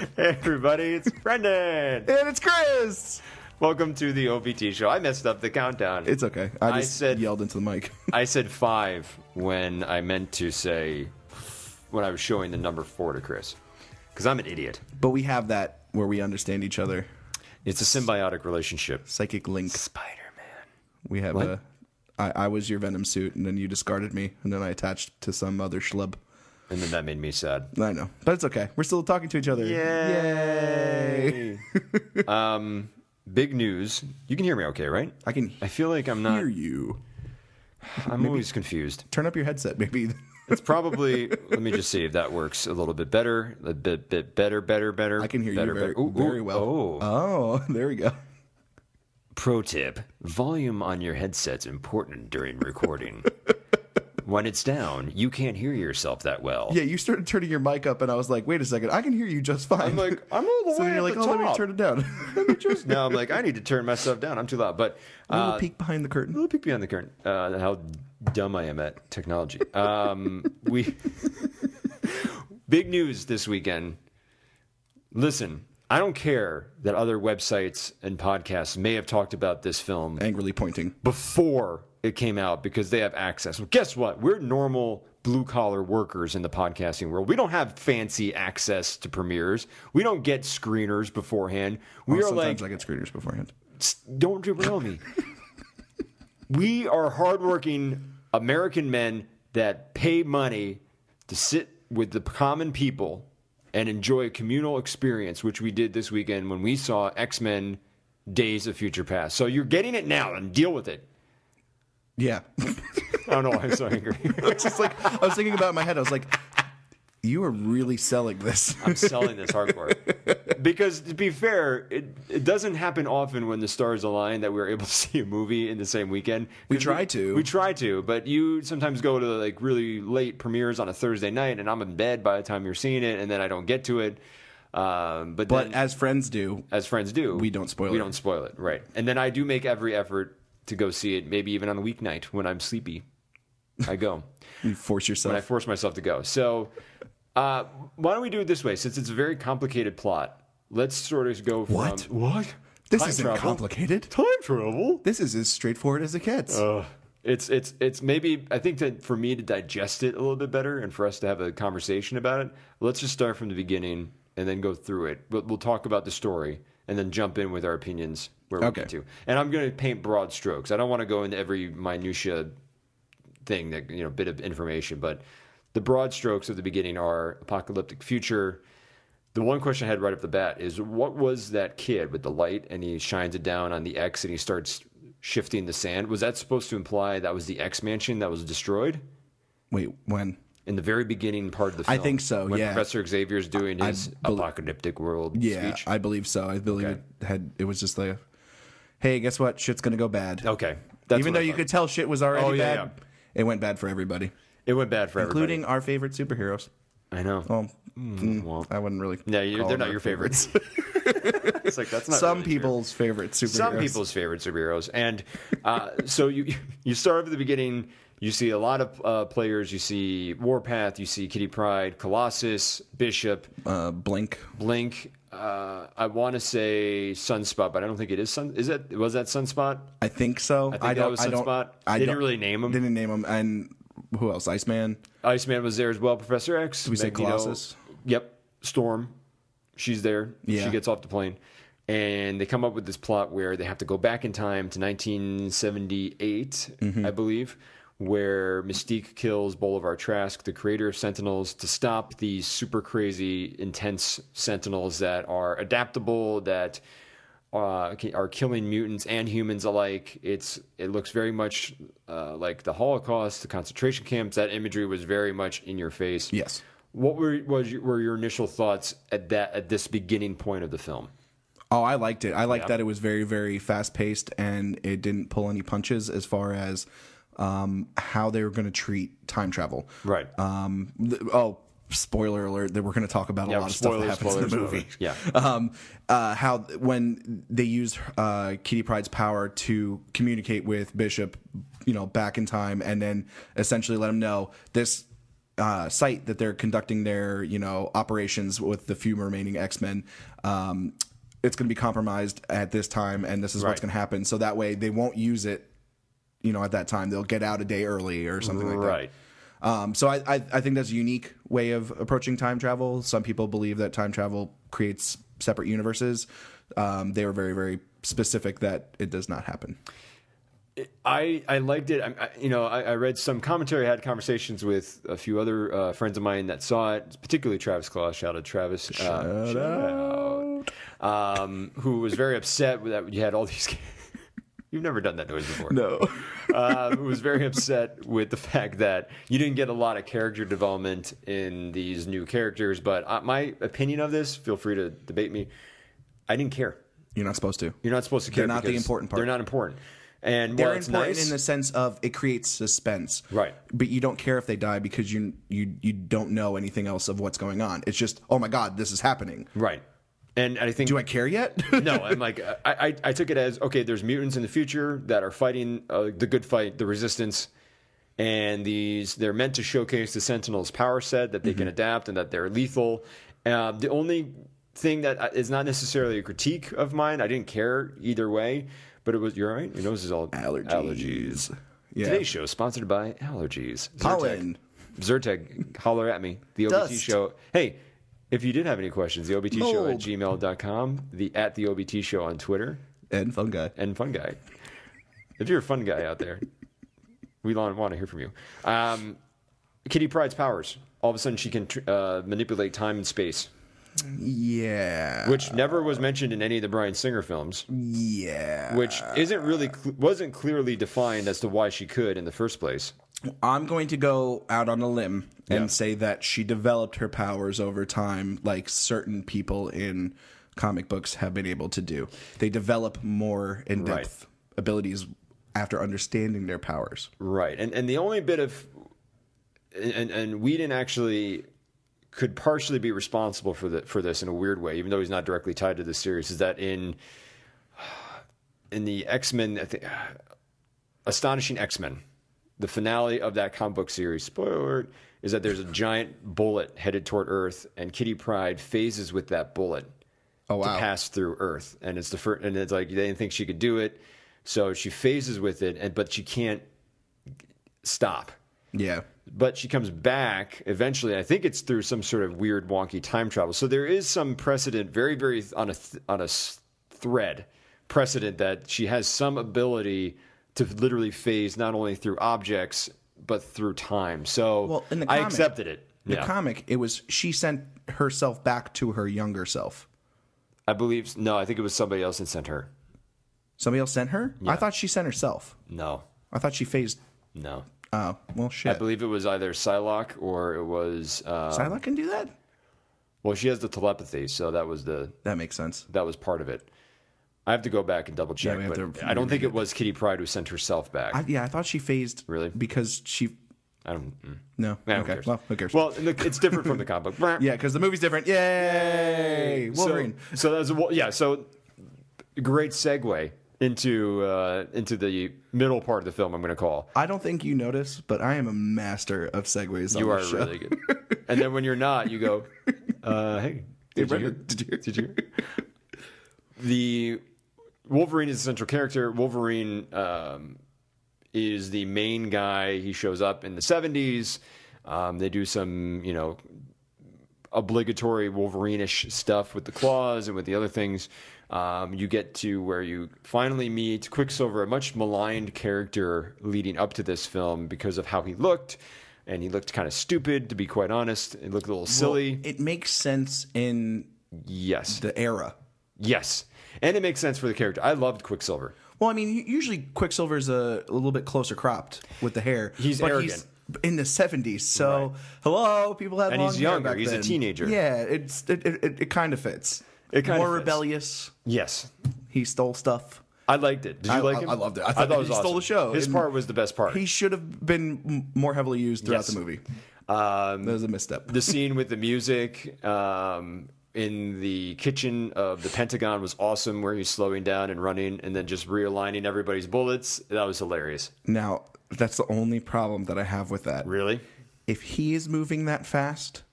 Hey everybody, it's Brendan! And it's Chris! Welcome to the OBT show. I messed up the countdown. It's okay. I just yelled into the mic. I said 5 when I meant to say, when I was showing the number 4 to Chris. Because I'm an idiot. But we have that where we understand each other. It's a symbiotic relationship. Psychic link. Spider-Man. We have I was your Venom suit, and then you discarded me, and then I attached to some other schlub. And then that made me sad. I know. But it's okay. We're still talking to each other. Yay! Big news. You can hear me okay, right? I feel like I'm not... hear you. I'm always confused. Turn up your headset, maybe. It's probably... Let me just see if that works a little bit better. A bit better. I can hear you better. Very well. Oh, there we go. Pro tip, volume on your headset's important during recording. When it's down, you can't hear yourself that well. Yeah, you started turning your mic up, and I was like, wait a second, I can hear you just fine. I'm like, I'm all the so way you're at like, the oh, top. let me turn it down. Now I'm like, I need to turn myself down. I'm too loud. But a little peek behind the curtain. A little peek behind the curtain. How dumb I am at technology. Big news this weekend. Listen, I don't care that other websites and podcasts may have talked about this film Angrily pointing. before it came out because they have access. Well, guess what? We're normal blue-collar workers in the podcasting world. We don't have fancy access to premieres. We don't get screeners beforehand. Sometimes I get screeners beforehand. Don't derail me. We are hardworking American men that pay money to sit with the common people and enjoy a communal experience, which we did this weekend when we saw X-Men Days of Future Past. So you're getting it now and deal with it. Yeah. I don't know why I'm so angry. It's just like, I was thinking about it in my head. I was like, you are really selling this. I'm selling this hardcore. Because to be fair, it doesn't happen often when the stars align that we're able to see a movie in the same weekend. We try to, but you sometimes go to like really late premieres on a Thursday night, and I'm in bed by the time you're seeing it, and then I don't get to it. But then, as friends do, we don't spoil it. We don't spoil it, right? And then I do make every effort to go see it, maybe even on a weeknight when I'm sleepy. I go. You force yourself. When I force myself to go. So why don't we do it this way? Since it's a very complicated plot, let's sort of go from... What? This Time isn't travel? complicated. Time travel? This is as straightforward as it gets. It's maybe... I think that for me to digest it a little bit better and for us to have a conversation about it, let's just start from the beginning and then go through it. We'll talk about the story and then jump in with our opinions where we get to. And I'm going to paint broad strokes. I don't want to go into every minutia thing, that bit of information, but the broad strokes of the beginning are apocalyptic future. The one question I had right off the bat is, what was that kid with the light and he shines it down on the X and he starts shifting the sand? Was that supposed to imply that was the X mansion that was destroyed? Wait, when? In the very beginning part of the film. I think so, when yeah. Professor Xavier's doing his apocalyptic world speech. I believe so. I believe it was just like, hey, guess what? Shit's going to go bad. Okay. Even though you could tell shit was already bad, yeah. It went bad for everybody. It went bad for everybody. Including our favorite superheroes. I know. Well, I wouldn't really. No, they're not your favorites. It's like, that's not some really people's favorite superheroes. Some people's favorite superheroes. And so you start at the beginning. You see a lot of players. You see Warpath. You see Kitty Pryde, Colossus, Bishop, Blink. I want to say Sunspot, but I don't think it is Was that Sunspot? I think so. I think that was Sunspot. They didn't really name him. Didn't name him. And who else? Iceman. Iceman was there as well. Professor X. We say Colossus. Yep. Storm. She's there. Yeah. She gets off the plane. And they come up with this plot where they have to go back in time to 1978, I believe, where Mystique kills Bolivar Trask, the creator of Sentinels, to stop these super crazy, intense Sentinels that are adaptable, that are killing mutants and humans alike. It looks very much like the Holocaust, the concentration camps. That imagery was very much in your face. Yes. What were your initial thoughts at this beginning point of the film? Oh, I liked it. I liked that it was very, very fast paced and it didn't pull any punches as far as how they were going to treat time travel. Right. Spoiler alert, that we're going to talk about a lot of stuff that happens in the movie. Yeah. How when they used Kitty Pryde's power to communicate with Bishop, back in time, and then essentially let him know this site that they're conducting their operations with the few remaining X-Men. It's going to be compromised at this time, and this is what's going to happen. So that way they won't use it, at that time. They'll get out a day early or something like that. Right. So I think that's a unique way of approaching time travel. Some people believe that time travel creates separate universes. They were very, very specific that it does not happen. I liked it. I read some commentary. I had conversations with a few other friends of mine that saw it, particularly Travis Claus. Shout out Travis. Shout out. Who was very upset with that you had all these. You've never done that noise before. No. Who was very upset with the fact that you didn't get a lot of character development in these new characters. But my opinion of this, feel free to debate me. I didn't care. You're not supposed to. You're not supposed to care. They're not the important part. They're not important. And they're it's important nice in the sense of it creates suspense, right? But you don't care if they die because you don't know anything else of what's going on. It's just, oh my god, this is happening, right? And I think, do I care yet? No, I'm like, I took it as, okay, there's mutants in the future that are fighting the good fight, the resistance, and they're meant to showcase the Sentinels' power set that they can adapt and that they're lethal. The only thing that is not necessarily a critique of mine, I didn't care either way. But it was, you're right. Your nose is all allergies. Yeah. Today's show is sponsored by allergies. Pollen. Zyrtec, holler at me. The OBT Dust. show. Hey, if you did have any questions, the OBT show at gmail.com, at the OBT show on Twitter. And fun guy. If you're a fun guy out there, we want to hear from you. Kitty Pryde's powers. All of a sudden she can manipulate time and space. Yeah. Which never was mentioned in any of the Bryan Singer films. Yeah. Which wasn't clearly defined as to why she could in the first place. I'm going to go out on a limb and say that she developed her powers over time like certain people in comic books have been able to do. They develop more in-depth abilities after understanding their powers. Right. And the only bit of... And Whedon actually... could partially be responsible for this in a weird way, even though he's not directly tied to the series, is that in the X-Men, I think, Astonishing X-Men, the finale of that comic book series, spoiler alert, is that there's a giant bullet headed toward Earth, and Kitty Pryde phases with that bullet to pass through Earth. And it's and it's like they didn't think she could do it, so she phases with it, but she can't stop. Yeah. But she comes back eventually. I think it's through some sort of weird, wonky time travel. So there is some precedent, very, very on a thread precedent that she has some ability to literally phase not only through objects but through time. So in the comic, I accepted it. The comic, it was she sent herself back to her younger self. I believe I think it was somebody else that sent her. Somebody else sent her? Yeah. I thought she sent herself. No. I thought she phased. No. Oh, well, shit. I believe it was either Psylocke or it was... Psylocke can do that? Well, she has the telepathy, so that was That makes sense. That was part of it. I have to go back and double check, but I don't think it was Kitty Pryde who sent herself back. I thought she phased. Really? Because she... I don't... No. Okay. Well, who cares? Well, it's different from the comic book. Yeah, because the movie's different. Yay! Wolverine. So that's so great segue into the middle part of the film, I'm going to call. I don't think you notice, but I am a master of segues on this show. You are really good. And then when you're not, you go, hey, did you hear? The Wolverine is the central character. Wolverine is the main guy. He shows up in the 70s. They do some, obligatory Wolverine-ish stuff with the claws and with the other things. You get to where you finally meet Quicksilver, a much maligned character leading up to this film because of how he looked. And he looked kind of stupid, to be quite honest. It looked a little silly. Well, it makes sense in the era. Yes. And it makes sense for the character. I loved Quicksilver. Well, I mean, usually Quicksilver's a little bit closer cropped with the hair. He's arrogant. He's in the 70s, so hello, people had long hair. And he's younger. Back He's then. a teenager. Yeah, it kind of fits. It kind of fits. Rebellious. Yes. He stole stuff. I liked it. Did you like him? I loved it. I thought it was he awesome. stole the show. His part was the best part. He should have been more heavily used throughout the movie. That was a misstep. The scene with the music in the kitchen of the Pentagon was awesome, where he's slowing down and running and then just realigning everybody's bullets. That was hilarious. Now, that's the only problem that I have with that. Really? if he is moving that fast,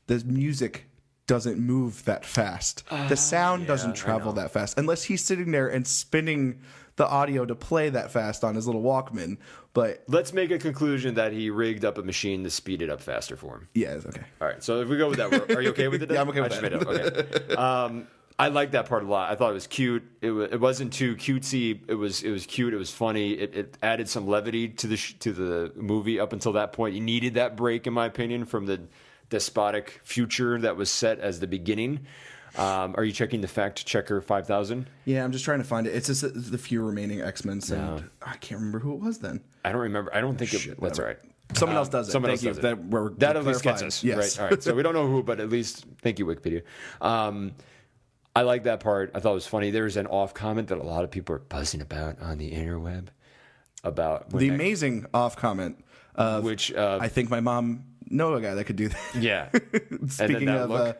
the music doesn't move that fast. The sound doesn't travel that fast unless he's sitting there and spinning the audio to play that fast on his little Walkman. But let's make a conclusion that he rigged up a machine to speed it up faster for him. yeah, it's okay. All right, so if we go with that, are you okay with it? Yeah, I'm okay with that. Made it up. Okay. I like that part a lot. I thought it was cute. It wasn't too cutesy. It was cute. It was funny. It added some levity to the movie. Up until that point, you needed that break, in my opinion, from the despotic future that was set as the beginning. Are you checking the fact checker 5000? Yeah, I'm just trying to find it. It's just the few remaining X-Men, and I can't remember who it was then. I don't remember. I don't think that's all right. Someone else does it. Someone else does it. That at least gets us. Yes. Right. All right. So we don't know who, but at least thank you, Wikipedia. I like that part. I thought it was funny. There's an off comment that a lot of people are buzzing about on the interweb about the amazing off comment, which I think my mom know a guy that could do that. Yeah. Speaking of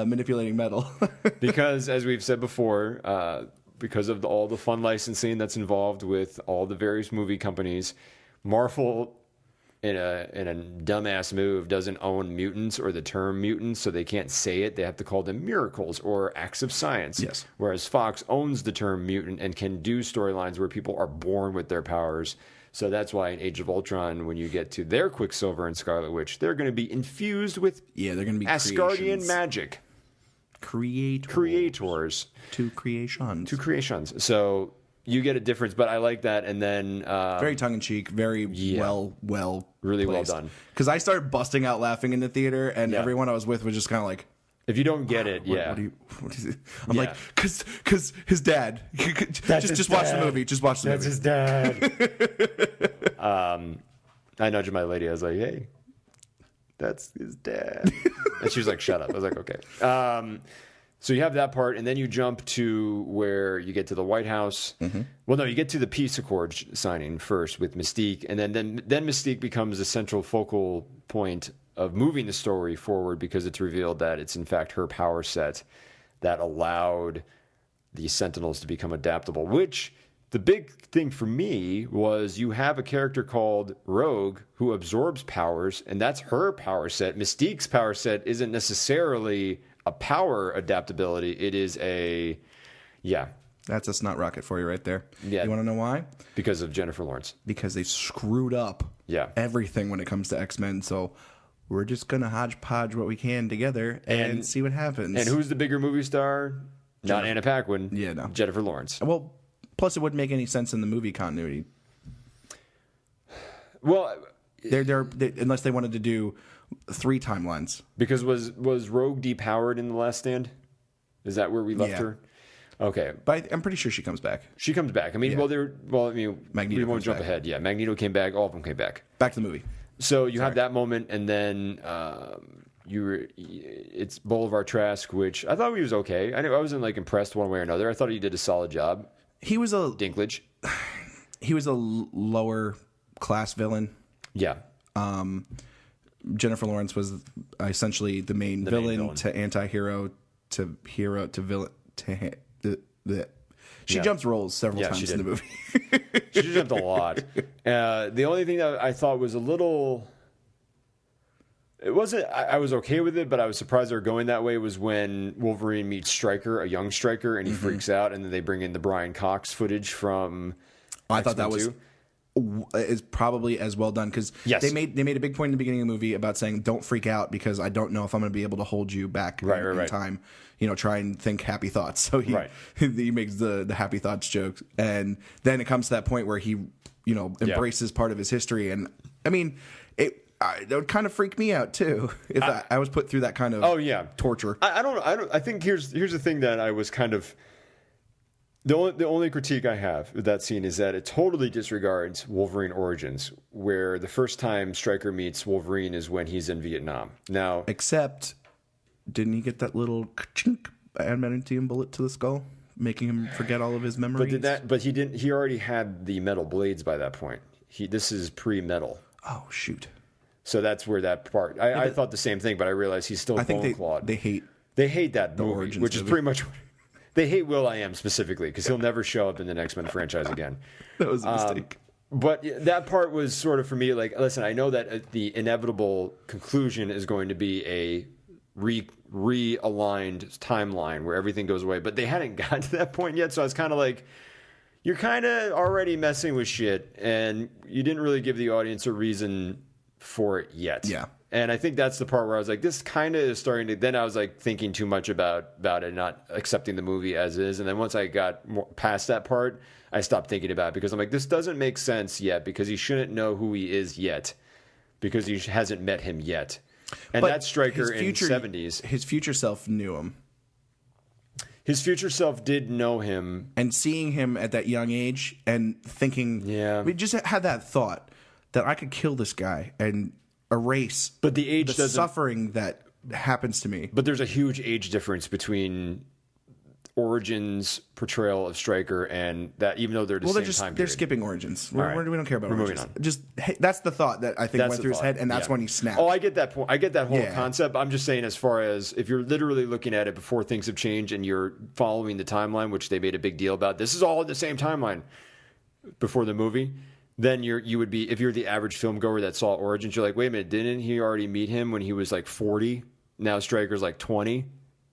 manipulating metal, because as we've said before, because of all the fun licensing that's involved with all the various movie companies, Marvel, in a dumbass move, doesn't own mutants or the term mutants, so they can't say it. They have to call them miracles or acts of science. Yes. Whereas Fox owns the term mutant and can do storylines where people are born with their powers. So that's why in Age of Ultron, when you get to their Quicksilver and Scarlet Witch, they're going to be infused with they're going to be Asgardian magic. Creators. Two creations. So you get a difference, but I like that. And then very tongue in cheek, very well really placed. well done. Because I started busting out laughing in the theater, and everyone I was with was just kind of like, if you don't get it, what is it? I'm like, because his dad. Just watch the movie. Just watch the movie. That's his dad. I nudged my lady. I was like, hey, that's his dad. And she was like, shut up. I was like, okay. So you have that part, and then you jump to where you get to the White House. Mm-hmm. Well, no, you get to the peace accord signing first with Mystique, and then Mystique becomes the central focal point of moving the story forward because it's revealed that it's in fact her power set that allowed the Sentinels to become adaptable, which the big thing for me was you have a character called Rogue who absorbs powers, and that's her power set. Mystique's power set isn't necessarily a power adaptability. It is that's a snot rocket for you right there. Yeah. You want to know why? Because of Jennifer Lawrence. Because they screwed up everything when it comes to X-Men, so we're just going to hodgepodge what we can together and see what happens. And who's the bigger movie star? Not Anna Paquin. Yeah, no. Jennifer Lawrence. Well, plus it wouldn't make any sense in the movie continuity. Well, they unless they wanted to do 3 timelines. Because was Rogue depowered in The Last Stand? Is that where we left her? Okay, but I'm pretty sure she comes back. She comes back. I mean, Magneto we won't jump ahead. Yeah, Magneto came back. All of them came back. Back to the movie. So you have that moment, and then it's Boulevard Trask, which I thought he was okay. I wasn't like impressed one way or another. I thought he did a solid job. He was Dinklage. He was a lower class villain. Yeah. Jennifer Lawrence was essentially the main villain to anti-hero to hero to villain to She jumps roles several times in the movie. She jumped a lot. The only thing that I thought was a little... It wasn't... I was okay with it, but I was surprised they were going that way was when Wolverine meets Stryker, a young Stryker, and he freaks out, and then they bring in the Brian Cox footage from I thought that was... is probably as well done because they made a big point in the beginning of the movie about saying don't freak out because I don't know if I'm going to be able to hold you back in time. You know, try and think happy thoughts. So he makes the happy thoughts joke, and then it comes to that point where he embraces part of his history, and I mean that would kind of freak me out too if I was put through that kind of torture. I don't. I think here's the thing that I was kind of. The only critique I have with that scene is that it totally disregards Wolverine Origins, where the first time Stryker meets Wolverine is when he's in Vietnam. Now, except, didn't he get that little adamantium bullet to the skull, making him forget all of his memories? But he didn't. He already had the metal blades by that point. This is pre-metal. Oh shoot! So that's where that part. I thought the same thing, but I realized he's still bone-clawed. They hate that movie, which is pretty much. They hate Will.i.am specifically because he'll never show up in the X-Men franchise again. That was a mistake. But that part was sort of for me like, listen, I know that the inevitable conclusion is going to be a realigned timeline where everything goes away, but they hadn't gotten to that point yet. So I was kind of like, you're kind of already messing with shit, and you didn't really give the audience a reason for it yet. Yeah. And I think that's the part where I was like, this kind of is starting to, then I was like thinking too much about it, not accepting the movie as is. And then once I got past that part, I stopped thinking about it because I'm like, this doesn't make sense yet because he shouldn't know who he is yet because he hasn't met him yet. And that Stryker in the 70s. His future self knew him. His future self did know him. And seeing him at that young age and thinking, we just had that thought that I could kill this guy and erase but the age the suffering that happens to me. But there's a huge age difference between Origins' portrayal of Stryker and that, even though they're the same time period. They're skipping Origins. We don't care about Origins. Moving on. Just that's the thought that I think went through his head, and that's when he snapped. Oh, I get that point. I get that whole concept. I'm just saying, as far as if you're literally looking at it before things have changed and you're following the timeline, which they made a big deal about, this is all in the same timeline before the movie. Then you would be, if you're the average film goer that saw Origins, you're like, wait a minute, didn't he already meet him when he was like 40? Now Stryker's like 20.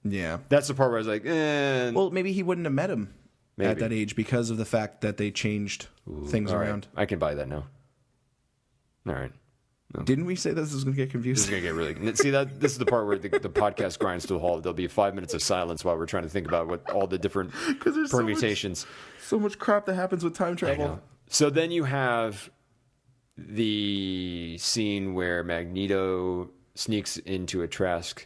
Yeah. That's the part where I was like, well, maybe he wouldn't have met him at that age because of the fact that they changed things around. Right. I can buy that now. All right. No. Didn't we say this was going to get confusing? This is going to get really... See, this is the part where the podcast grinds to a halt. There'll be 5 minutes of silence while we're trying to think about what all the different permutations. So much crap that happens with time travel. So then you have the scene where Magneto sneaks into a Trask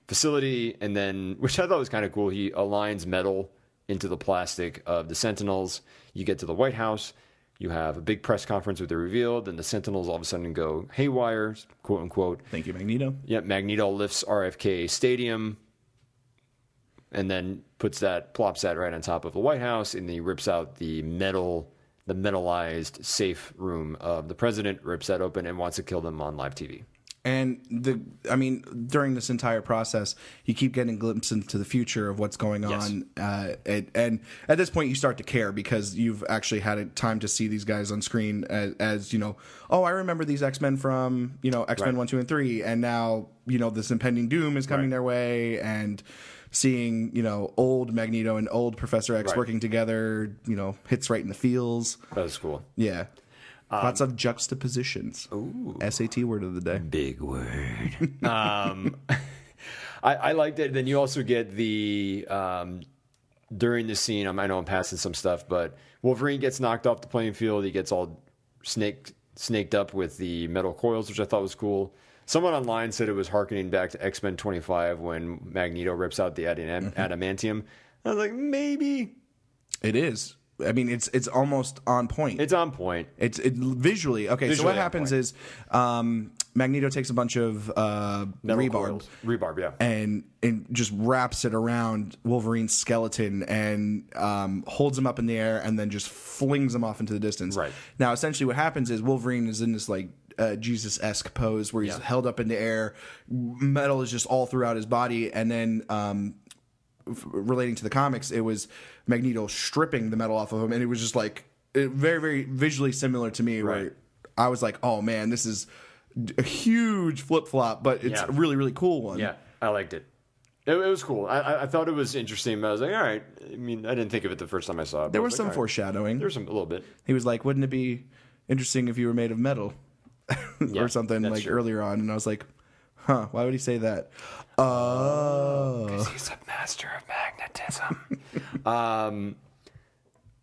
facility, and then, which I thought was kind of cool, he aligns metal into the plastic of the Sentinels. You get to the White House, you have a big press conference with the reveal, then the Sentinels all of a sudden go haywire, quote unquote. Thank you, Magneto. Yep, Magneto lifts RFK Stadium and then plops that right on top of the White House, and then he rips out the metalized safe room of the president, rips that open, and wants to kill them on live TV. And during this entire process, you keep getting glimpses into the future of what's going on. And at this point, you start to care because you've actually had a time to see these guys on screen as you know, oh, I remember these X-Men from, X-Men 1, 2, and 3. And now, this impending doom is coming their way. And seeing, old Magneto and old Professor X working together, hits right in the feels. That was cool. Yeah. Lots of juxtapositions. Ooh. SAT word of the day. Big word. I liked it. Then you also get the during the scene. I know I'm passing some stuff, but Wolverine gets knocked off the playing field. He gets all snaked up with the metal coils, which I thought was cool. Someone online said it was harkening back to X-Men 25 when Magneto rips out the adamantium. I was like, maybe it is. I mean, it's almost on point. It's on point. It's visually. Okay, visually, so what happens is Magneto takes a bunch of rebarb, yeah, and just wraps it around Wolverine's skeleton and holds him up in the air and then just flings him off into the distance. Right. Now, essentially what happens is Wolverine is in this like Jesus-esque pose where he's held up in the air. Metal is just all throughout his body, and then relating to the comics, it was Magneto stripping the metal off of him, and it was just like very, very visually similar to me. Right. Where I was like, "Oh man, this is a huge flip flop," but it's a really, really cool one. Yeah, I liked it. It was cool. I thought it was interesting, but I was like, all right. I mean, I didn't think of it the first time I saw it. There was some foreshadowing. There was a little bit. He was like, "Wouldn't it be interesting if you were made of metal?" or something like true. Earlier on, and I was like, huh, why would he say that? Oh. Because he's a master of magnetism.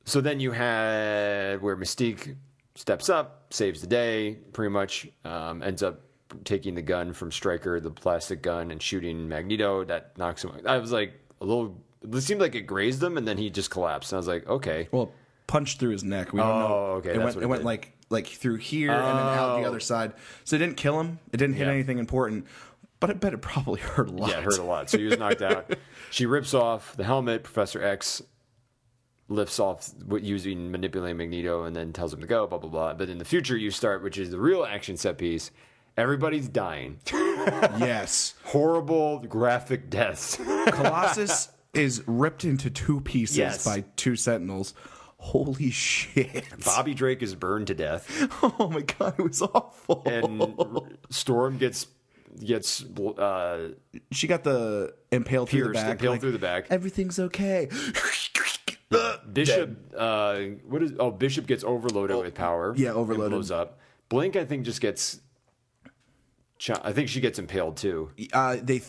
So then you had where Mystique steps up, saves the day, pretty much, ends up taking the gun from Stryker, the plastic gun, and shooting Magneto. That knocks him. I was like, it seemed like it grazed him, and then he just collapsed. And I was like, okay. Well, punched through his neck. We don't know. Okay. It went like through here and then out the other side. So it didn't kill him. It didn't hit anything important. But I bet it probably hurt a lot. Yeah, it hurt a lot. So he was knocked out. She rips off the helmet. Professor X lifts off manipulating Magneto and then tells him to go, blah, blah, blah. But in the future, you start, which is the real action set piece. Everybody's dying. Yes. Horrible, graphic deaths. Colossus is ripped into two pieces by two Sentinels. Holy shit. Bobby Drake is burned to death. Oh my god, it was awful. And Storm gets she got the impaled through the back. Impaled through the back. Everything's okay. Bishop Bishop gets overloaded with power. Yeah, overloaded. Blows up. Blink, I think, just gets I think she gets impaled too. They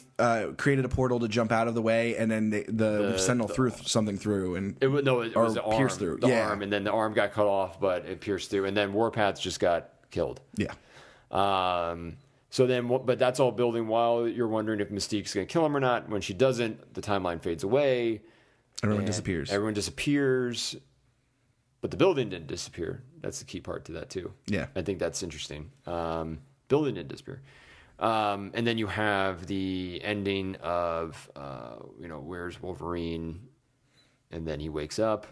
created a portal to jump out of the way, and then the Sentinel threw something through, and it was the arm, pierced through. The arm, and then the arm got cut off, but it pierced through, and then Warpath just got killed. Yeah. So then, but that's all building while you're wondering if Mystique's going to kill him or not. When she doesn't, the timeline fades away. Everyone disappears. Everyone disappears, but the building didn't disappear. That's the key part to that too. Yeah, I think that's interesting. Building didn't disappear. And then you have the ending of, where's Wolverine? And then he wakes up,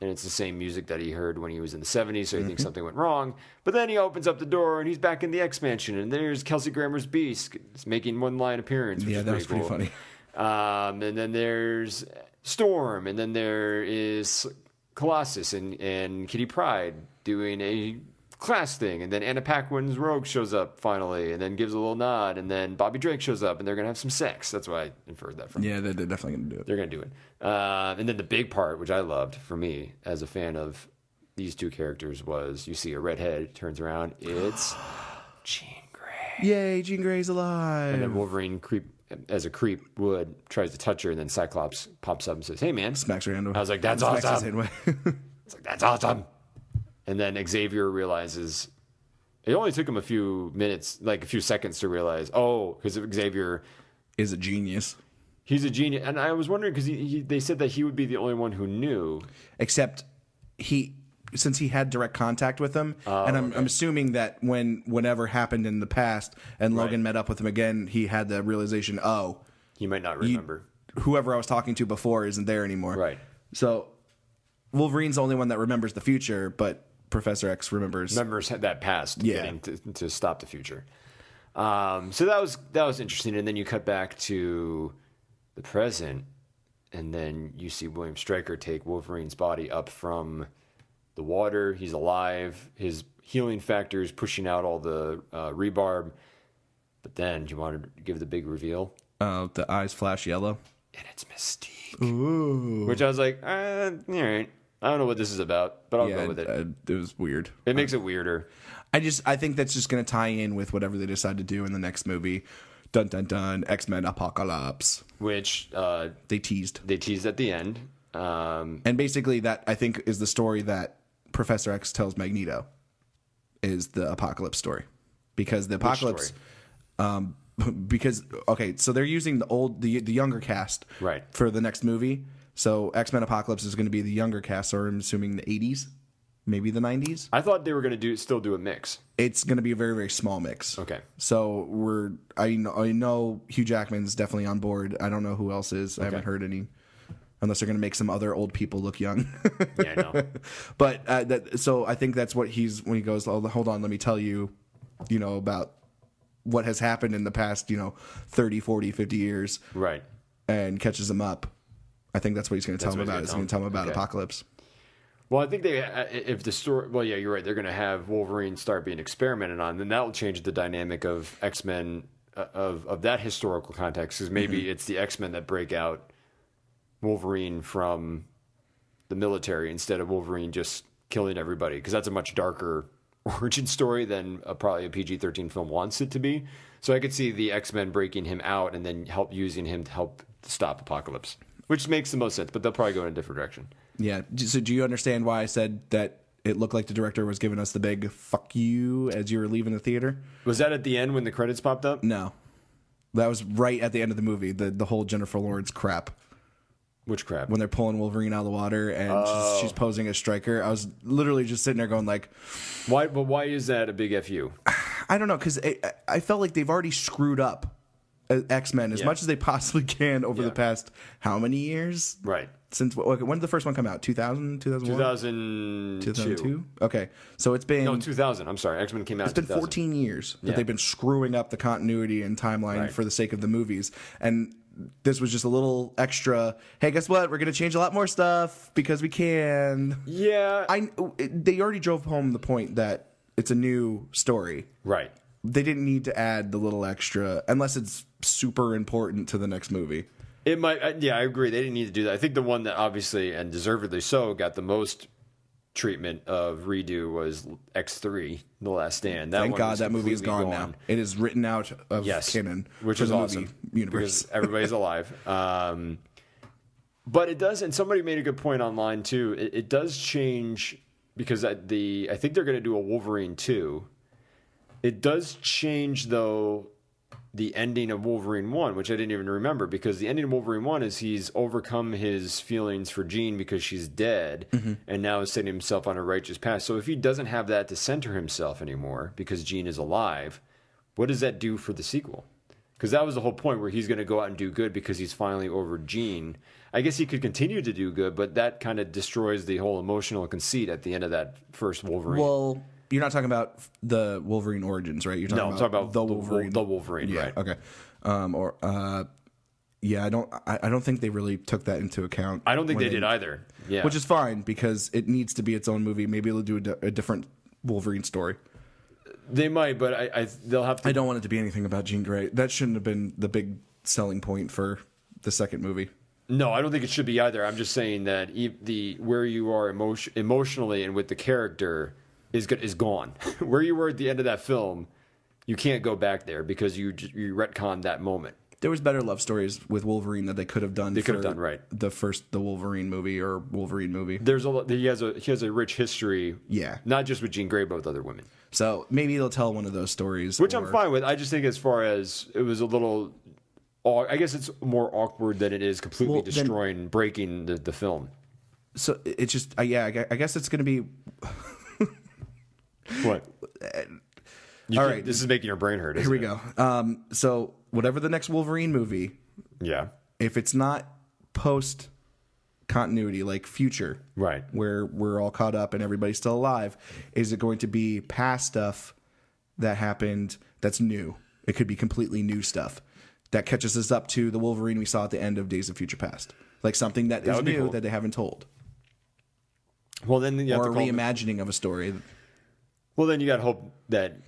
and it's the same music that he heard when he was in the 70s, so he thinks something went wrong. But then he opens up the door, and he's back in the X-Mansion, and there's Kelsey Grammer's Beast. It's making one-line appearance, which is that was pretty funny. And then there's Storm, and then there is Colossus and Kitty Pryde doing a class thing, and then Anna Paquin's Rogue shows up finally, and then gives a little nod, and then Bobby Drake shows up, and they're gonna have some sex. That's why I inferred that from. Yeah, they're definitely gonna do it. They're gonna do it. And then the big part, which I loved for me as a fan of these two characters, was you see a redhead turns around, it's Jean Grey. Yay, Jean Grey's alive. And then Wolverine as a creep would tries to touch her, and then Cyclops pops up and says, "Hey man," smacks her hand away. I was like, "That's awesome." It's like, "That's awesome." And then Xavier realizes it only took him a few minutes, like a few seconds to realize, because Xavier is a genius. He's a genius. And I was wondering, because they said that he would be the only one who knew. Except since he had direct contact with them, and I'm assuming that whenever happened in the past and Logan met up with him again, he had the realization, he might not remember. Whoever I was talking to before isn't there anymore. Right. So Wolverine's the only one that remembers the future, but Professor X remembers that past, getting to stop the future. So that was interesting. And then you cut back to the present, and then you see William Stryker take Wolverine's body up from the water. He's alive. His healing factor is pushing out all the rebarb. But then you wanted to give the big reveal. The eyes flash yellow. And it's Mystique. Ooh. Which I was like, all right. I don't know what this is about, but I'll go with it. It was weird. It makes it weirder. I think that's just going to tie in with whatever they decide to do in the next movie. Dun dun dun. X-Men Apocalypse. Which they teased. They teased at the end. And basically that, I think, is the story that Professor X tells Magneto is the Apocalypse story. Because the Apocalypse... so they're using the younger cast for the next movie. So X-Men Apocalypse is going to be the younger cast, or I'm assuming the 80s, maybe the 90s. I thought they were going to still do a mix. It's going to be a very, very small mix. Okay. So I know Hugh Jackman's definitely on board. I don't know who else is. I haven't heard any, unless they're going to make some other old people look young. Yeah, I know. But so I think that's what when he goes, hold on, let me tell you, about what has happened in the past, 30, 40, 50 years. Right. And catches him up. I think that's what he's going to tell him about. He's going to tell him about Apocalypse. Well, I think if the story, well, yeah, you're right. They're going to have Wolverine start being experimented on, then that will change the dynamic of X-Men, of that historical context, because maybe it's the X-Men that break out Wolverine from the military instead of Wolverine just killing everybody, because that's a much darker origin story than probably a PG-13 film wants it to be. So I could see the X-Men breaking him out and then using him to help stop Apocalypse, which makes the most sense, but they'll probably go in a different direction. Yeah. So do you understand why I said that it looked like the director was giving us the big fuck you as you were leaving the theater? Was that at the end when the credits popped up? No. That was right at the end of the movie, the whole Jennifer Lawrence crap. Which crap? When they're pulling Wolverine out of the water and she's posing as Stryker. I was literally just sitting there going like... Why? But why is that a big FU? I don't know, because I felt like they've already screwed up X-Men as much as they possibly can over the past how many years? Right. Since when did the first one come out? 2000, 2001? 2002? Okay. So it's been... No, 2000. I'm sorry. X-Men came out in 2000. It's been 14 years that they've been screwing up the continuity and timeline for the sake of the movies. And this was just a little extra. Hey, guess what? We're gonna change a lot more stuff because we can. Yeah, They already drove home the point that it's a new story. right. They didn't need to add the little extra unless it's super important to the next movie. It might. Yeah, I agree. They didn't need to do that. I think the one that obviously and deservedly so got the most treatment of redo was X3, The Last Stand. Thank God that movie is gone now. It is written out of canon, which is awesome universe because everybody's alive. But it does, and somebody made a good point online too. It does change because I think they're going to do a Wolverine 2. It does change though the ending of Wolverine 1, which I didn't even remember, because the ending of Wolverine 1 is he's overcome his feelings for Jean because she's dead, and now is setting himself on a righteous path. So if he doesn't have that to center himself anymore because Jean is alive, what does that do for the sequel? Because that was the whole point, where he's going to go out and do good because he's finally over Jean. I guess he could continue to do good, but that kind of destroys the whole emotional conceit at the end of that first Wolverine. Well, you're not talking about the Wolverine origins, right? You're talking I'm talking about the Wolverine. The Wolverine, yeah, right? Okay. I don't think they really took that into account. I don't think they did either. Yeah, which is fine because it needs to be its own movie. Maybe they'll do a different Wolverine story. They might, but they'll have to. I don't want it to be anything about Jean Grey. That shouldn't have been the big selling point for the second movie. No, I don't think it should be either. I'm just saying that where you are emotionally and with the character is gone. Where you were at the end of that film, you can't go back there because you retconned that moment. There was better love stories with Wolverine that they could have done. They could have done right. The Wolverine movie or Wolverine movie. He has a rich history. Yeah, not just with Jean Grey, but with other women. So maybe they'll tell one of those stories, which I'm fine with. I just think as far as it was a little, I guess it's more awkward than it is completely destroying, breaking the film. So it's just, I guess it's going to be. What? All right, this is making your brain hurt. Here we go. So whatever the next Wolverine movie, yeah, if it's not post continuity, like future, right, where we're all caught up and everybody's still alive, is it going to be past stuff that happened that's new? It could be completely new stuff that catches us up to the Wolverine we saw at the end of Days of Future Past, like something that is new that they haven't told. Well, then you have or a reimagining of a story. Well, then you got to hope that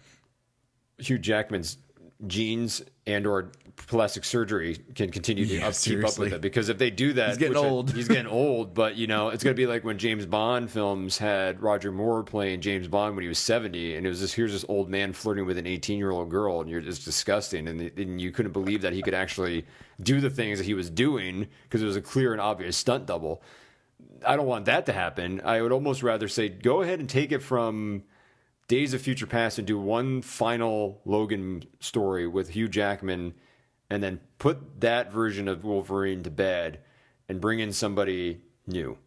Hugh Jackman's genes and or plastic surgery can continue to keep up with it, because if they do that, he's getting old. He's getting old, but it's going to be like when James Bond films had Roger Moore playing James Bond when he was 70, and it was here's this old man flirting with an 18-year-old girl, and it's disgusting, and you couldn't believe that he could actually do the things that he was doing because it was a clear and obvious stunt double. I don't want that to happen. I would almost rather say go ahead and take it from Days of Future Past and do one final Logan story with Hugh Jackman, and then put that version of Wolverine to bed and bring in somebody new.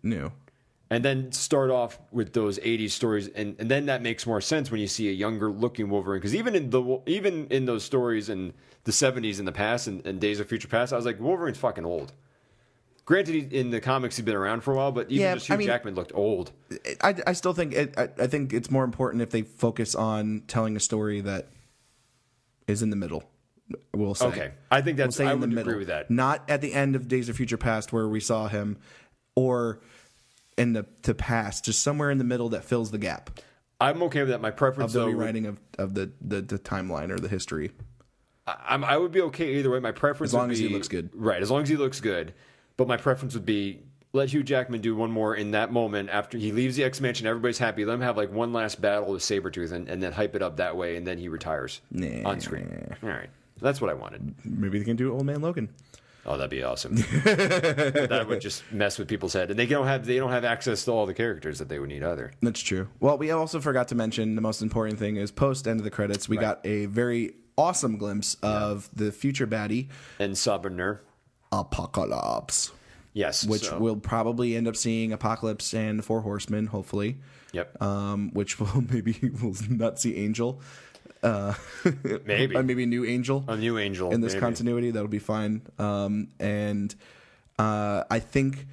And then start off with those 80s stories, and then that makes more sense when you see a younger looking Wolverine. Because even in those stories in the 70s in the past and Days of Future Past, I was like, Wolverine's fucking old. Granted, in the comics, he's been around for a while, but even just Hugh Jackman looked old. I still think I think it's more important if they focus on telling a story that is in the middle. We'll say. Okay, I think that's. I would agree with that. Not at the end of Days of Future Past where we saw him, or in the past, just somewhere in the middle that fills the gap. I'm okay with that. My preference of the rewriting of the timeline or the history. I would be okay either way. My preference, as long as he looks good, right? As long as he looks good. But my preference would be let Hugh Jackman do one more in that moment after he leaves the X-Mansion. Everybody's happy. Let him have like one last battle with Sabretooth and then hype it up that way, and then he retires on screen. All right. That's what I wanted. Maybe they can do Old Man Logan. Oh, that'd be awesome. That would just mess with people's head. And they don't have access to all the characters that they would need either. That's true. Well, we also forgot to mention the most important thing is post end of the credits, we got a very awesome glimpse of the future baddie. And Sovereigner. Apocalypse. Yes. Which we'll probably end up seeing Apocalypse and the Four Horsemen, hopefully. Yep. Which we'll not see Angel. Maybe a new Angel. A new Angel. In this continuity. That'll be fine. And I think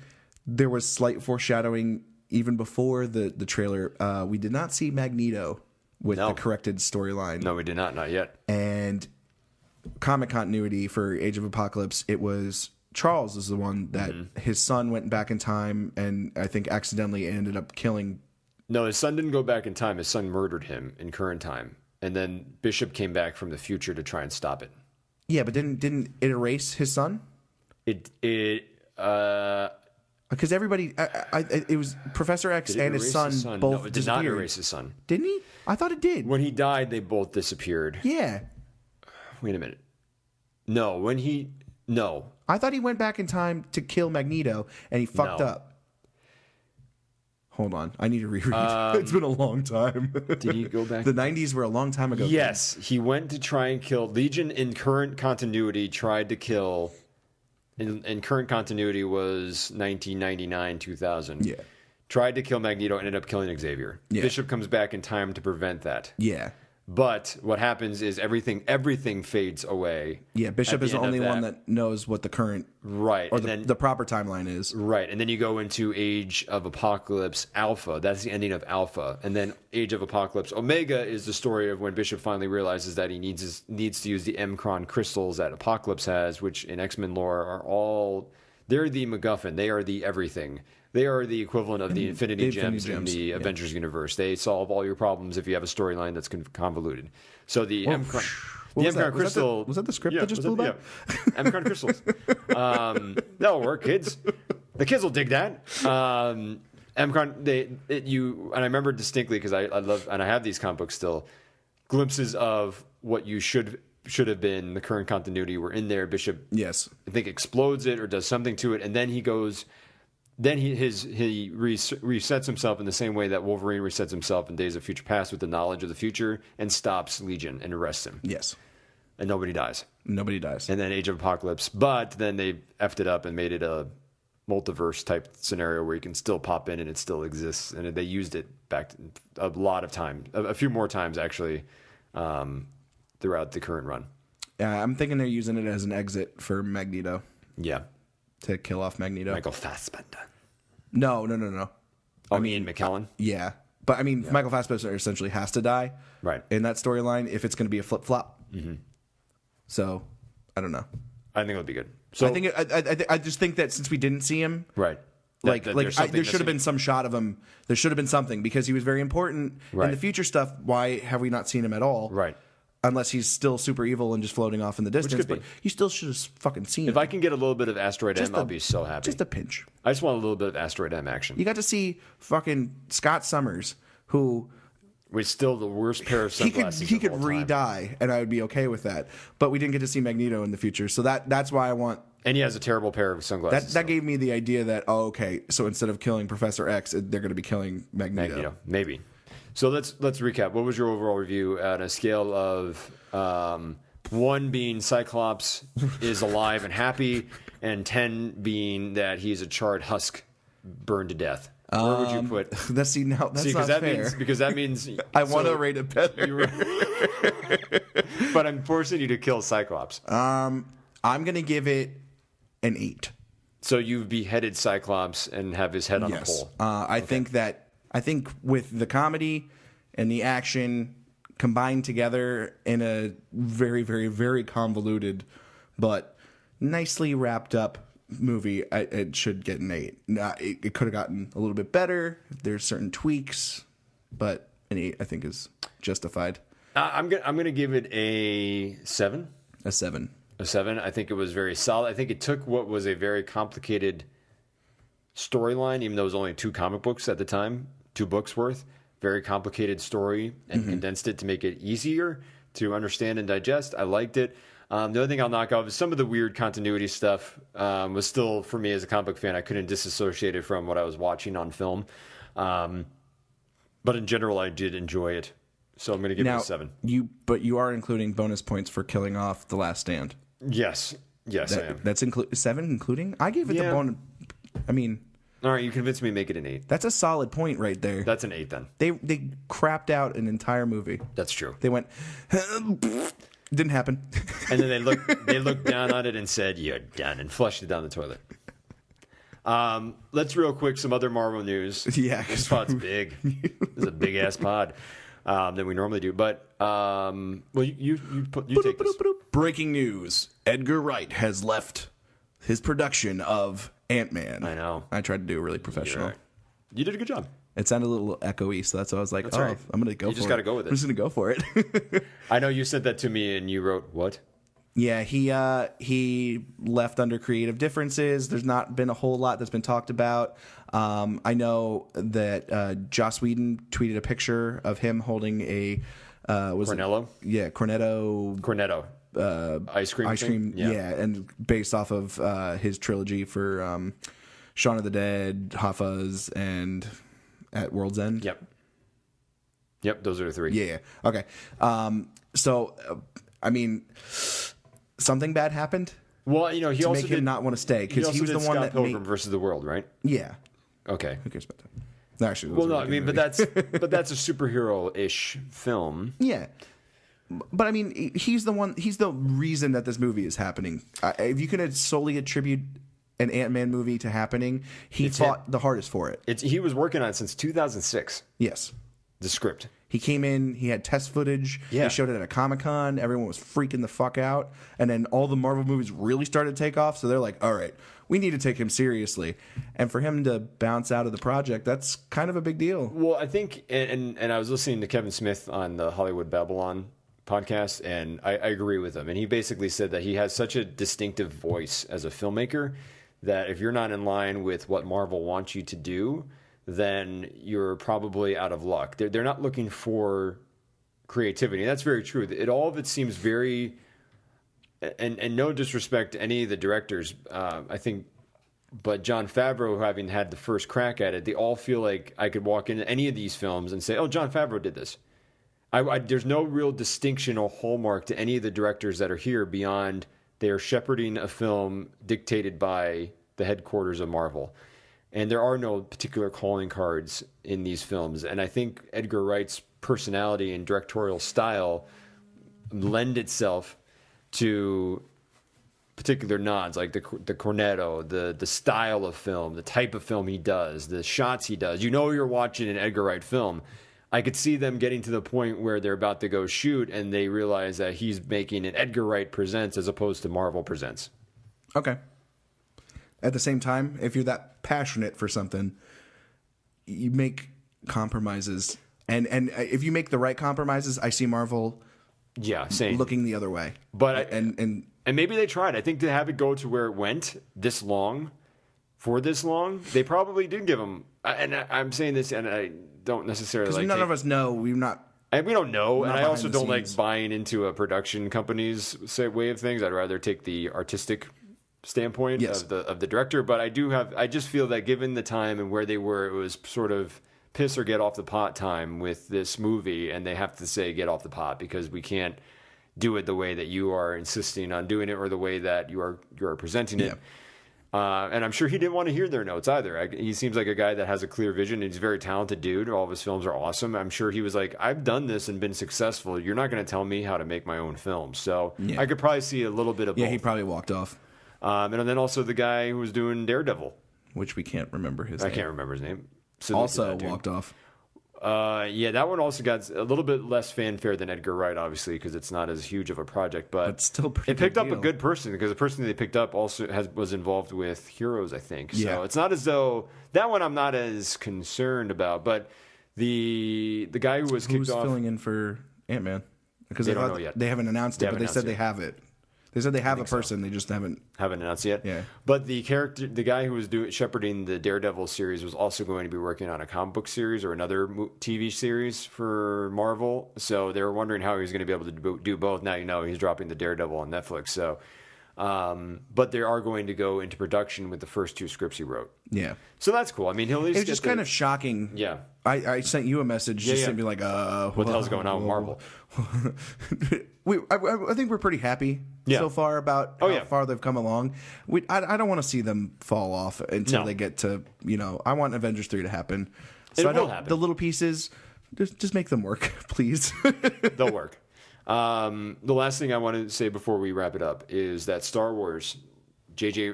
there was slight foreshadowing even before the trailer. We did not see Magneto with the corrected storyline. No, we did not. Not yet. And comic continuity for Age of Apocalypse, it was Charles is the one that his son went back in time and I think accidentally ended up killing. No, his son didn't go back in time. His son murdered him in current time. And then Bishop came back from the future to try and stop it. Yeah, but didn't it erase his son? Because everybody, it was Professor X and his son both No, it did disappeared. not erase his son. Didn't he? I thought it did. When he died, they both disappeared. Yeah. Wait a minute. No, No. I thought he went back in time to kill Magneto, and he fucked up. Hold on. I need to reread. It's been a long time. Did he go back? The 90s were a long time ago. Yes. He went to try and kill... Legion in current continuity tried to kill... In current continuity was 1999, 2000. Yeah. Tried to kill Magneto, ended up killing Xavier. Yeah. Bishop comes back in time to prevent that. Yeah. But what happens is everything fades away. Yeah, Bishop is the only one that knows what the current or the proper timeline is. Right, and then you go into Age of Apocalypse Alpha. That's the ending of Alpha, and then Age of Apocalypse Omega is the story of when Bishop finally realizes that he needs to use the M-Cron crystals that Apocalypse has, which in X-Men lore are they're the MacGuffin. They are the everything. They are the equivalent of the Infinity Gems in the Avengers universe. They solve all your problems if you have a storyline that's convoluted. So the M-Cron crystal... Was that the script that just blew by? Yeah. M-Cron crystals. That'll work, kids. The kids will dig that. M-Cron, and I remember distinctly because I love, and I have these comic books still, glimpses of what you should have been the current continuity were in there. Bishop, yes, I think explodes it or does something to it, and then he goes... Then he resets himself in the same way that Wolverine resets himself in Days of Future Past with the knowledge of the future and stops Legion and arrests him. Yes. And nobody dies. Nobody dies. And then Age of Apocalypse. But then they effed it up and made it a multiverse type scenario where you can still pop in and it still exists. And they used it back a lot of time, a few more times actually, throughout the current run. Yeah, I'm thinking they're using it as an exit for Magneto. Yeah. To kill off Magneto. Michael Fassbender. No. Ian McKellen? Yeah. But I mean, Michael Fassbender essentially has to die. Right. In that storyline if it's going to be a flip-flop. Mm-hmm. So, I don't know. I think it'll be good. So I just think that since we didn't see him, right, there should have been some shot of him. There should have been something because he was very important in the future stuff. Why have we not seen him at all? Right. Unless he's still super evil and just floating off in the distance, but you still should have fucking seen him. If I can get a little bit of Asteroid M, I'll be so happy. Just a pinch. I just want a little bit of Asteroid M action. You got to see fucking Scott Summers, who was still the worst pair of sunglasses. He could re-die, and I would be okay with that. But we didn't get to see Magneto in the future, so that's why I want. And he has a terrible pair of sunglasses. That gave me the idea that okay, so instead of killing Professor X, they're going to be killing Magneto. Maybe. So let's recap. What was your overall review on a scale of 1 being Cyclops is alive and happy, and 10 being that he's a charred husk burned to death? Where would you put? That's not fair. Because that means I want to rate it better. But I'm forcing you to kill Cyclops. I'm gonna give it an 8. So you've beheaded Cyclops and have his head on a pole. I think with the comedy and the action combined together in a very, very, very convoluted but nicely wrapped up movie, it should get an 8. It could have gotten a little bit better. There's certain tweaks, but an 8 I think is justified. I'm gonna give it a 7. A 7. A 7. I think it was very solid. I think it took what was a very complicated storyline, even though it was only 2 comic books at the time, 2 books worth, very complicated story, and condensed it to make it easier to understand and digest. I liked it. The other thing I'll knock off is some of the weird continuity stuff was still, for me as a comic book fan, I couldn't disassociate it from what I was watching on film. But in general, I did enjoy it. So I'm going to give it a 7. But you are including bonus points for killing off The Last Stand. Yes, I am. That's 7 including? I gave it the bonus. I mean... All right, you convinced me to make it an 8. That's a solid point right there. That's an 8 then. They crapped out an entire movie. That's true. They went... Didn't happen. And then they looked down on it and said, "You're done," and flushed it down the toilet. Let's real quick some other Marvel news. Yeah, this pod's big. It's a big ass pod than we normally do. But well, you take this. breaking news. Edgar Wright has left his production of AntMan. I know. I tried to do it really professional. Right. You did a good job. It sounded a little echoey, so that's why I was like, right. I'm going to go for it. You just got to go with it. I'm just going to go for it. I know you sent that to me and you wrote, what? Yeah, he left under creative differences. There's not been a whole lot that's been talked about. I know that Joss Whedon tweeted a picture of him holding a Cornetto? Yeah, Cornetto. Ice cream. Yeah, and based off of his trilogy for Shaun of the Dead, Hot Fuzz, and At World's End. Yep, those are the three. Yeah. Okay. So, I mean, something bad happened. Well, you know, he to also make him not want to stay because he was the one Scott that Pilgrim versus the World, right? Yeah. Okay. Who cares about that? Actually, Well, no, I mean, but that's a superhero-ish film. Yeah. But I mean, he's the one. He's the reason that this movie is happening. If you could solely attribute an Ant-Man movie to happening, he fought the hardest for it. He was working on it since 2006. Yes. The script. He came in. He had test footage. Yeah. They showed it at a Comic-Con. Everyone was freaking the fuck out. And then all the Marvel movies really started to take off. So they're like, all right, we need to take him seriously. And for him to bounce out of the project, that's kind of a big deal. Well, I think, and I was listening to Kevin Smith on the Hollywood Babylon podcast, and I agree with him. And he basically said that he has such a distinctive voice as a filmmaker that if you're not in line with what Marvel wants you to do, then you're probably out of luck. They're not looking for creativity. That's very true. All of it seems very, and no disrespect to any of the directors, I think, but Jon Favreau, having had the first crack at it, they all feel like I could walk into any of these films and say, oh, Jon Favreau did this. There's no real distinction or hallmark to any of the directors that are here beyond they're shepherding a film dictated by the headquarters of Marvel. And there are no particular calling cards in these films. And I think Edgar Wright's personality and directorial style lend itself to particular nods, like the cornetto, the style of film, the type of film he does, the shots he does. You know you're watching an Edgar Wright film. I could see them getting to the point where they're about to go shoot and they realize that he's making an Edgar Wright Presents as opposed to Marvel Presents. Okay. At the same time, if you're that passionate for something, you make compromises. And if you make the right compromises, I see Marvel looking the other way. But and maybe they tried. I think to have it go to where it went this long, they probably did give him. And I'm saying this, and I don't necessarily like. None of us know. We don't know, and I also don't like scenes. buying into a production company's way of things. I'd rather take the artistic standpoint of the director. But I just feel that given the time and where they were, it was sort of piss or get off the pot time with this movie, and they have to say get off the pot because we can't do it the way that you are insisting on doing it or the way that you are presenting it. And I'm sure he didn't want to hear their notes either. He seems like a guy that has a clear vision. And he's a very talented dude. All of his films are awesome. I'm sure he was like, I've done this and been successful. You're not going to tell me how to make my own film. So I could probably see a little bit of both. Yeah, he probably walked off. And then also the guy who was doing Daredevil. Which we can't remember his name. I can't remember his name. Also walked off. That one also got a little bit less fanfare than Edgar Wright, obviously, because it's not as huge of a project. But still pretty it picked big up deal. a good person because the person they picked up also was involved with Heroes, I think. So Yeah. it's not as though that one I'm not as concerned about. But the guy who was kicked Who's off, filling in for Ant-Man? Because They don't know yet. They haven't announced it, but they said they have it. They said they have a person. They just haven't announced yet. Yeah. But the guy who was shepherding the Daredevil series was also going to be working on a comic book series or another TV series for Marvel. So they were wondering how he was going to be able to do both. Now you know he's dropping the Daredevil on Netflix. So, but they are going to go into production with the first two scripts he wrote. Yeah. So that's cool. I mean, he'll at least It's just kind of shocking. Yeah. I sent you a message just to be like, what the hell's going on with Marvel? I think we're pretty happy so far about how far they've come along. I don't want to see them fall off until they get to, I want Avengers 3 to happen. So It will happen. The little pieces, just make them work, please. They'll work. The last thing I want to say before we wrap it up is that Star Wars, J.J.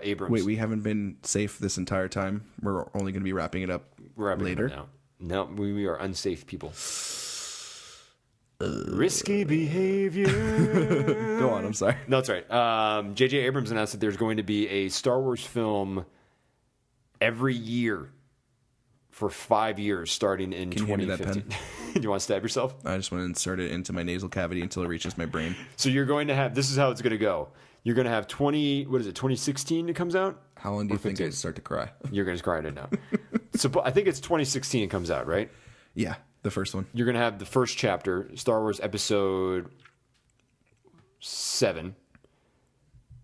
Abrams. Wait, we haven't been safe this entire time. We're only going to be wrapping it up later. Now. No, we are unsafe people. Risky behavior. Go on, I'm sorry. No, that's right. J.J. Abrams announced that there's going to be a Star Wars film every year for 5 years, starting in Can you hand me that 2015. Do you want to stab yourself? I just want to insert it into my nasal cavity until it reaches my brain. So you're going to have, this is how it's going to go. You're going to have 2016 it comes out? How long do you think I'd start to cry? You're going to cry right now. So I think it's 2016 it comes out, right? Yeah, the first one. You're going to have the first chapter, Star Wars Episode 7,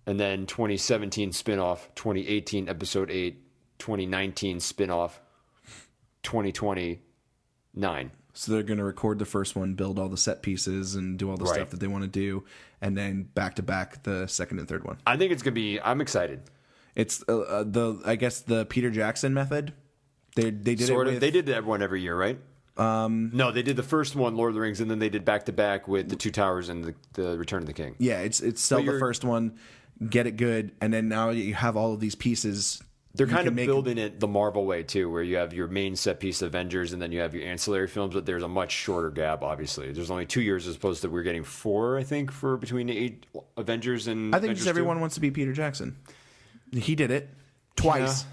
and then 2017 spinoff, 2018 Episode 8, 2019 spinoff, 2029. So they're going to record the first one, build all the set pieces, and do all the stuff that they want to do, and then back to back the second and third one. I think it's going to be. I'm excited. It's I guess the Peter Jackson method. They did Sort it of. with, They did that one every year, right? No, they did the first one, Lord of the Rings, and then they did back to back with the Two Towers and the Return of the King. Yeah, it's sell the first one, get it good, and then now you have all of these pieces. They're kind of building it the Marvel way, too, where you have your main set piece Avengers, and then you have your ancillary films, but there's a much shorter gap, obviously. There's only 2 years as opposed to we're getting 4, I think, for between the 8 Avengers and I think Avengers just everyone 2. wants to be Peter Jackson. He did it twice.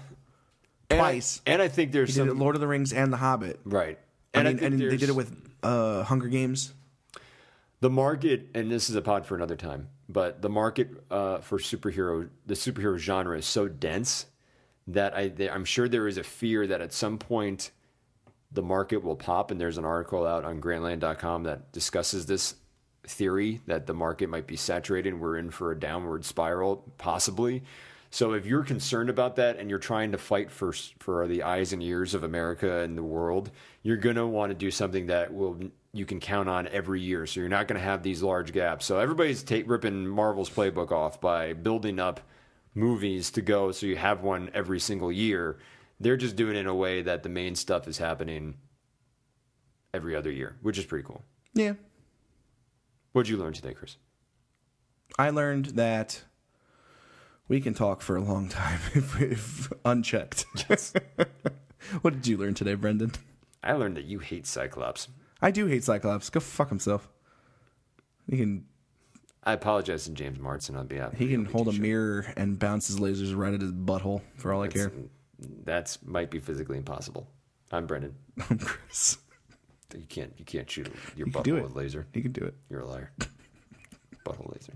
Yeah. Twice. And I think there's He did it Lord of the Rings and The Hobbit. Right. And I think they did it with Hunger Games. The market, and this is a pod for another time, but the market for the superhero genre is so dense that I'm sure there is a fear that at some point the market will pop. And there's an article out on Grantland.com that discusses this theory that the market might be saturated and we're in for a downward spiral, possibly. So if you're concerned about that and you're trying to fight for the eyes and ears of America and the world, you're going to want to do something that you can count on every year. So you're not going to have these large gaps. So everybody's ripping Marvel's playbook off by building up movies to go so you have one every single year. They're just doing it in a way that the main stuff is happening every other year, which is pretty cool. Yeah. What'd you learn today, Chris? I learned that we can talk for a long time if unchecked. Yes. What did you learn today, Brendan? I learned that you hate Cyclops. I do hate Cyclops. Go fuck himself. I apologize to James Marsden on behalf of He can the hold a show. mirror and bounce his lasers right at his butthole for all I care. That might be physically impossible. I'm Brendan. I'm Chris. You can't shoot your You can do butthole it. with laser. He can do it. You're a liar. Butthole laser.